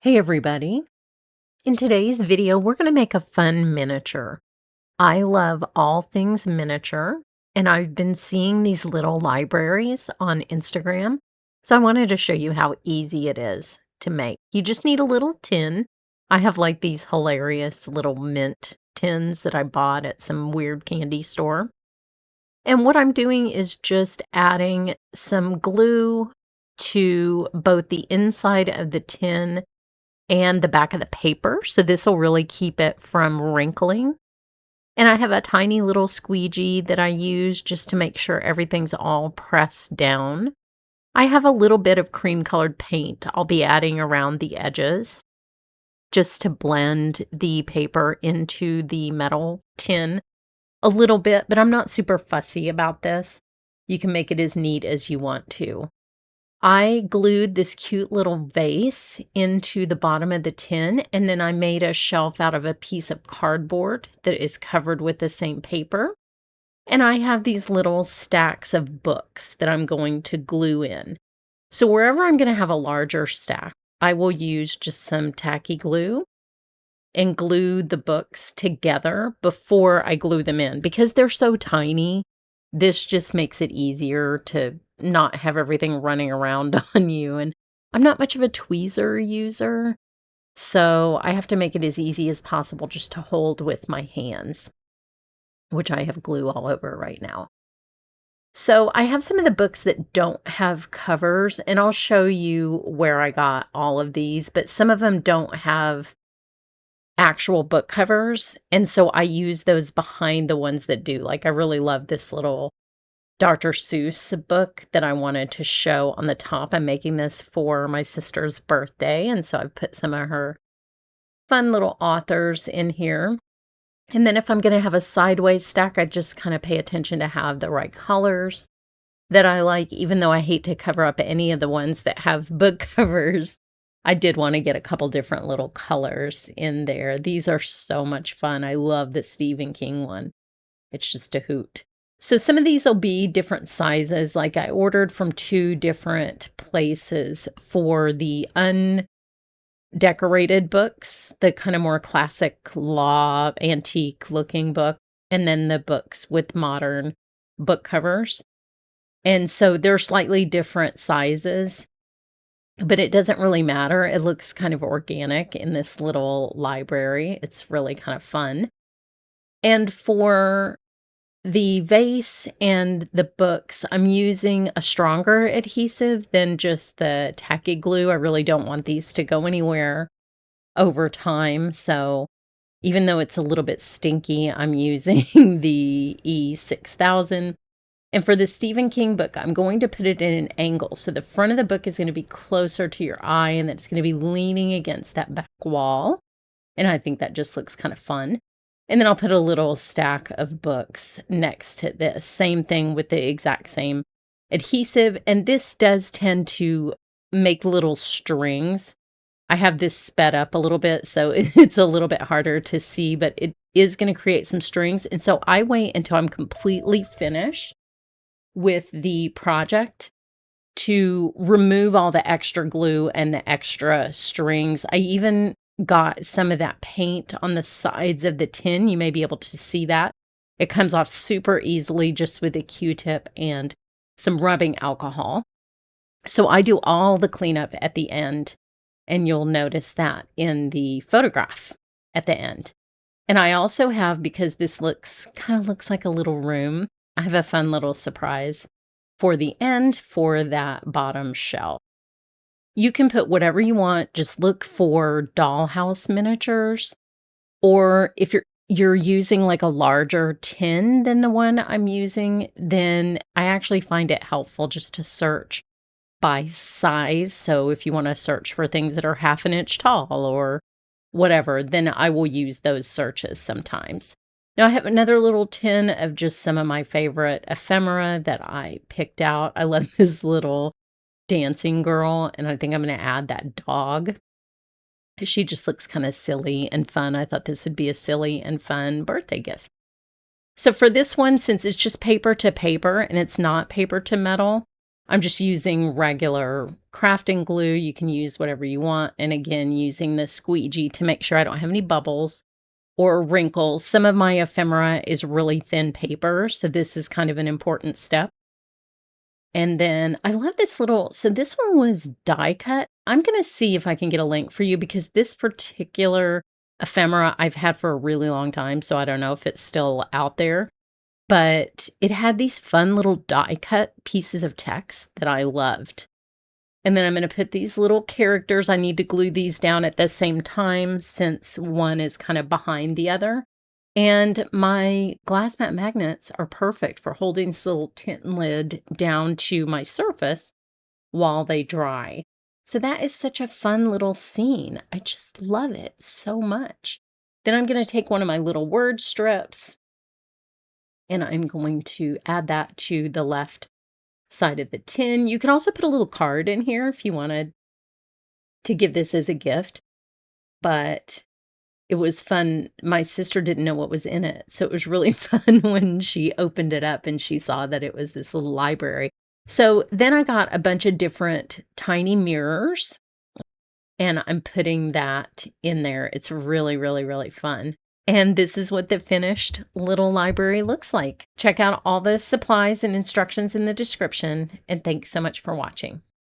Hey everybody. In today's video, we're going to make a fun miniature. I love all things miniature, and I've been seeing these little libraries on Instagram. So I wanted to show you how easy it is to make. You just need a little tin. I have like these hilarious little mint tins that I bought at some weird candy store. And what I'm doing is just adding some glue to both the inside of the tin and the back of the paper, so this will really keep it from wrinkling. And I have a tiny little squeegee that I use just to make sure everything's all pressed down. I have a little bit of cream colored paint I'll be adding around the edges just to blend the paper into the metal tin a little bit, but I'm not super fussy about this. You can make it as neat as you want to. I glued this cute little vase into the bottom of the tin, and then I made a shelf out of a piece of cardboard that is covered with the same paper. And I have these little stacks of books that I'm going to glue in. So wherever I'm going to have a larger stack, I will use just some tacky glue and glue the books together before I glue them in. Because they're so tiny, this just makes it easier to not have everything running around on you. And I'm not much of a tweezer user, so I have to make it as easy as possible just to hold with my hands, which I have glue all over right now. So I have some of the books that don't have covers, and I'll show you where I got all of these, but some of them don't have actual book covers, and so I use those behind the ones that do. Like, I really love this little Dr. Seuss book that I wanted to show on the top. I'm making this for my sister's birthday, and so I've put some of her fun little authors in here. And then if I'm going to have a sideways stack, I just kind of pay attention to have the right colors that I like, even though I hate to cover up any of the ones that have book covers. I did want to get a couple different little colors in there. These are so much fun. I love the Stephen King one. It's just a hoot. So some of these will be different sizes. Like, I ordered from 2 different places for the undecorated books, the kind of more classic law, antique looking book, and then the books with modern book covers. And so they're slightly different sizes, but it doesn't really matter. It looks kind of organic in this little library. It's really kind of fun. And for the vase and the books, I'm using a stronger adhesive than just the tacky glue. I really don't want these to go anywhere over time. So even though it's a little bit stinky, I'm using the E6000. And for the Stephen King book, I'm going to put it in an angle. So the front of the book is going to be closer to your eye, and it's going to be leaning against that back wall. And I think that just looks kind of fun. And then I'll put a little stack of books next to this. Same thing with the exact same adhesive. And this does tend to make little strings. I have this sped up a little bit, so it's a little bit harder to see, but it is going to create some strings. And so I wait until I'm completely finished with the project to remove all the extra glue and the extra strings. I even got some of that paint on the sides of the tin. You may be able to see that. It comes off super easily just with a Q-tip and some rubbing alcohol. So I do all the cleanup at the end, and you'll notice that in the photograph at the end. And I also have, because this kind of looks like a little room, I have a fun little surprise for the end for that bottom shelf. You can put whatever you want. Just look for dollhouse miniatures, or if you're using like a larger tin than the one I'm using, then I actually find it helpful just to search by size. So if you want to search for things that are 1/2 inch tall or whatever, then I will use those searches sometimes. Now I have another little tin of just some of my favorite ephemera that I picked out. I love this little dancing girl, and I think I'm going to add that dog. She just looks kind of silly and fun. I thought this would be a silly and fun birthday gift. So for this one, since it's just paper to paper and it's not paper to metal, I'm just using regular crafting glue. You can use whatever you want. And again, using the squeegee to make sure I don't have any bubbles or wrinkles. Some of my ephemera is really thin paper, so this is kind of an important step. And then I love this little, so this one was die cut. I'm going to see if I can get a link for you because this particular ephemera I've had for a really long time, so I don't know if it's still out there. But it had these fun little die cut pieces of text that I loved. And then I'm going to put these little characters. I need to glue these down at the same time since one is kind of behind the other. And my glass mat magnets are perfect for holding this little tin lid down to my surface while they dry. So that is such a fun little scene. I just love it so much. Then I'm going to take one of my little word strips and I'm going to add that to the left side of the tin. You can also put a little card in here if you wanted to give this as a gift, but it was fun. My sister didn't know what was in it, so it was really fun when she opened it up and she saw that it was this little library. So then I got a bunch of different tiny mirrors, and I'm putting that in there. It's really, really, really fun. And this is what the finished little library looks like. Check out all the supplies and instructions in the description, and thanks so much for watching.